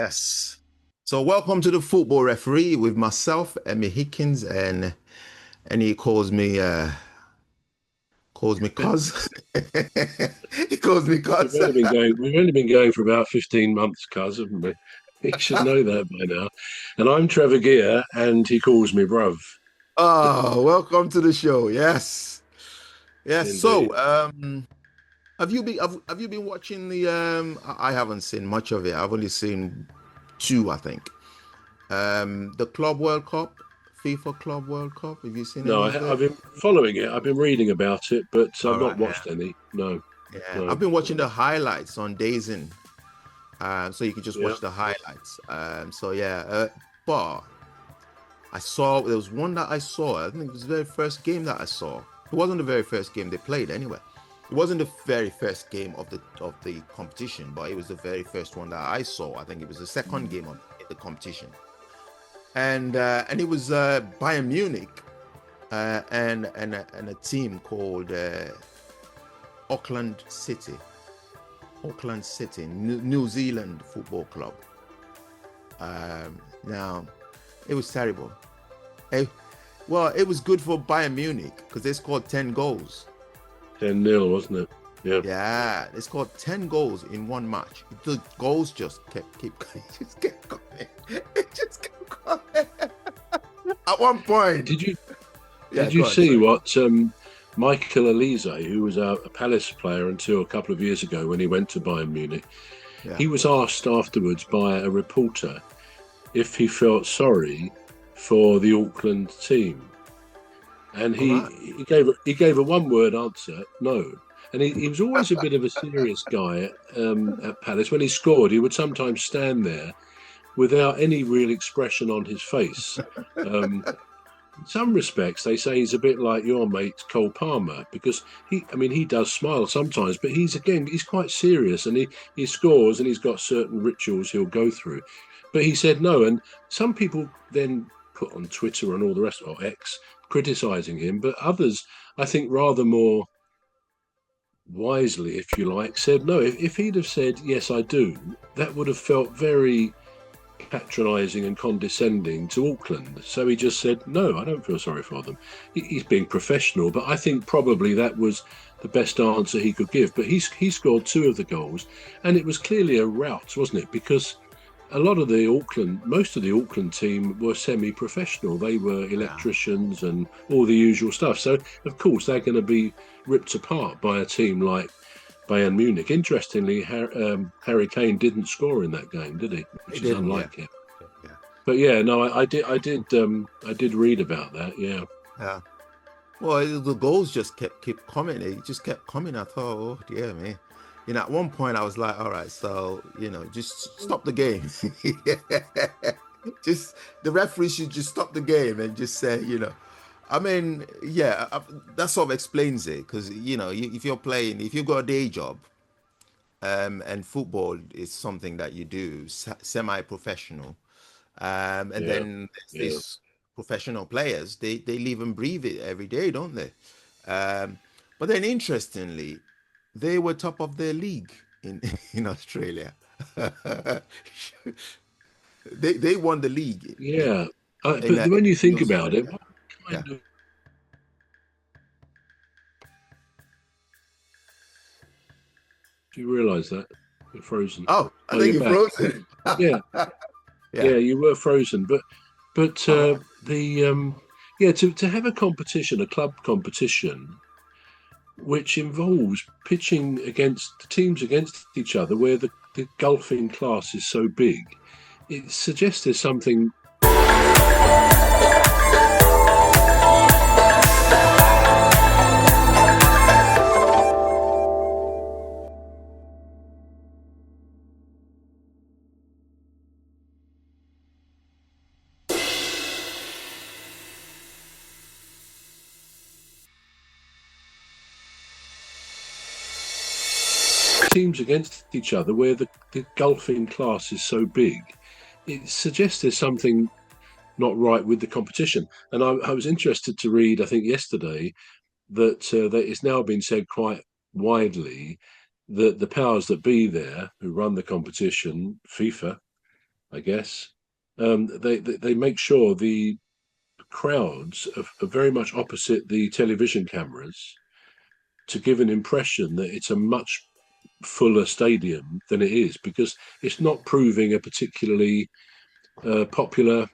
Yes. So welcome to the Football Referee with myself, Emmy Hikins, and he calls me cuz. He calls me We've cuz. only been going. We've only been going for about 15 months, cuz, haven't we? He should know that by now. And I'm Trevor Gear, and he calls me bruv. Oh, welcome to the show. Yes. Yes. Indeed. Have you been watching I haven't seen much of it. I've only seen two, I think. The Club World Cup, FIFA Club World Cup. Have you seen No, any of it? I've been following it. I've been reading about it, but I've All not right, watched any. No, yeah. I've no. been watching the highlights on Days In. So you can just Yeah. watch the highlights. So yeah, but I saw there was one that I saw. I think it was the very first game that I saw. It wasn't the very first game they played anyway. It wasn't the very first game of the competition, but it was the very first one that I saw. I think it was the second game of the competition, and it was Bayern Munich and a team called Auckland City, Auckland City, New Zealand Football Club. Now, it was terrible. Eh, well, it was good for Bayern Munich because they scored 10 goals. 10-0, wasn't it? Yeah. Yeah, they scored 10 goals in one match. The goals just keep just kept coming. It just kept coming. At one point, Did you yeah, Did you go on, see sorry. what Micheal Olise, who was a Palace player until a couple of years ago when he went to Bayern Munich, Yeah. he was asked afterwards by a reporter if he felt sorry for the Auckland team, and All right. he gave a one-word answer, no. And he was always a bit of a serious guy at Palace. When he scored, he would sometimes stand there without any real expression on his face. Um, in some respects, they say he's a bit like your mate Cole Palmer because he does smile sometimes, but he's quite serious, and he scores and he's got certain rituals he'll go through. But he said no, and some people then put on Twitter and all the rest, or X, criticizing him, but others, I think, rather more wisely, if you like, said no. If he'd have said yes, I do, that would have felt very patronising and condescending to Auckland. So he just said, no, I don't feel sorry for them. He's being professional, but I think probably that was the best answer he could give. But he scored two of the goals, and it was clearly a rout, wasn't it? Because most of the Auckland team were semi-professional. They were Yeah. electricians and all the usual stuff. So, of course, they're going to be ripped apart by a team like Bayern Munich. Interestingly, Harry Kane didn't score in that game, did he? He Which is didn't, yeah. unlike him. Yeah. But yeah, no, I did read about that. Yeah, Yeah. Well, the goals just kept coming. It just kept coming. I thought, oh dear me. At one point I was like, all right, so just stop the game. Just the referee should just stop the game and just say, I mean, yeah, that sort of explains it because if you're playing, if you've got a day job, and football is something that you do semi-professional, and yeah, then there's yeah. these professional players, they live and breathe it every day, don't they? But then interestingly, they were top of their league in in Australia. They won the league Yeah. in, But when you in think about it, Australia. what Yeah. kind of do you realise that you're frozen? Oh, I Oh, think you're you back. froze it. Yeah, Yeah. yeah, you were frozen, but Oh, the yeah, to have a competition, a club competition, which involves pitching against teams against each other, where the golfing class is so big, it suggests there's something. Teams against each other where the golfing class is so big, it suggests there's something not right with the competition. And I was interested to read, I think yesterday, that it's now been said quite widely that the powers that be there, who run the competition, FIFA, I guess. They make sure the crowds are very much opposite the television cameras to give an impression that it's a much fuller stadium than it is, because it's not proving a particularly popular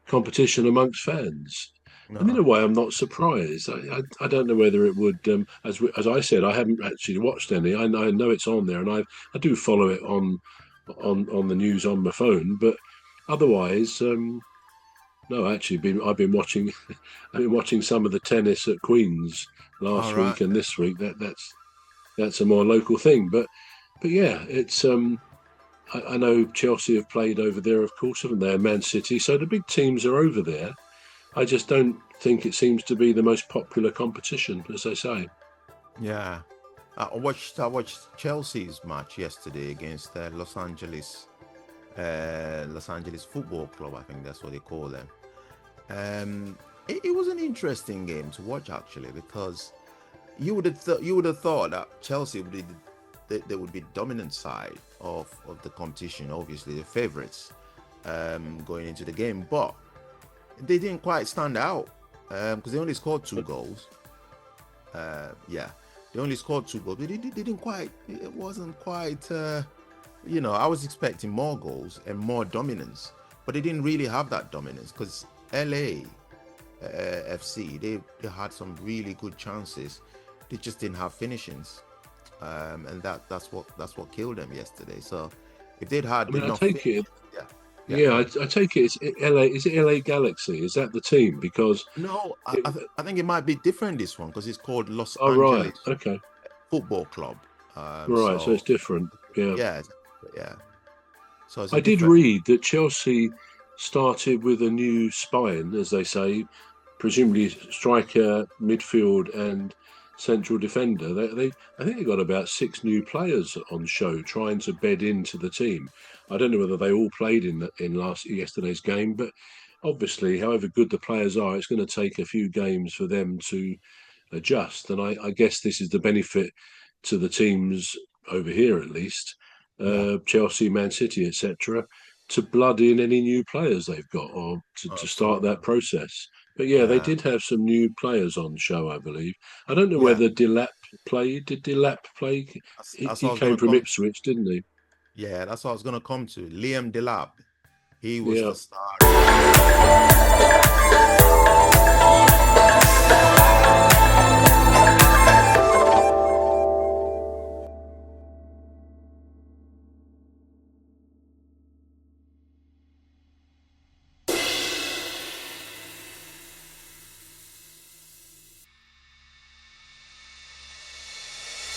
competition amongst fans. And in a No. way, I'm not surprised. I don't know whether it would, as I said, I haven't actually watched any. I know it's on there, and I do follow it on the news on my phone. But otherwise, no, actually, I've been watching I've been watching some of the tennis at Queen's All last right. week and this week. That's a more local thing, but yeah, it's I know Chelsea have played over there, of course, haven't they? And Man City, so the big teams are over there. I just don't think it seems to be the most popular competition, as they say. Yeah. I watched Chelsea's match yesterday against Los Angeles Football Club. I think that's what they call them. It was an interesting game to watch actually, because you would have thought that Chelsea would be they would be the dominant side of the competition. Obviously, the favourites going into the game, but they didn't quite stand out because they only scored two goals. Yeah, they only scored two goals. They didn't quite. It wasn't quite. I was expecting more goals and more dominance, but they didn't really have that dominance because LA FC they had some really good chances. They just didn't have finishings, and that's what killed them yesterday. So if they'd I had mean, I enough take it. finish, yeah, yeah, Yeah, go I, on. I take it. It's LA. Is it LA Galaxy? Is that the team? Because No, it, I think it might be different this one because it's called Los oh right, Angeles okay, Football Club. right. So it's So different. Yeah. yeah, yeah. So it's a I did different. read that Chelsea started with a new spine, as they say, presumably striker, midfield, and central defender. I think they got about six new players on show trying to bed into the team. I don't know whether they all played in yesterday's game, but obviously, however good the players are, it's going to take a few games for them to adjust. And I guess this is the benefit to the teams over here, at least, Yeah. Chelsea, Man City, etc., to blood in any new players they've got, or to start Absolutely. that process. But yeah, they Yeah. did have some new players on show, I believe. I don't know Yeah. whether Delap played. Did Delap play? That's what He I was came gonna from come. Ipswich, didn't he? Yeah, that's what I was gonna come to. Liam Delap. He was Yeah. the star.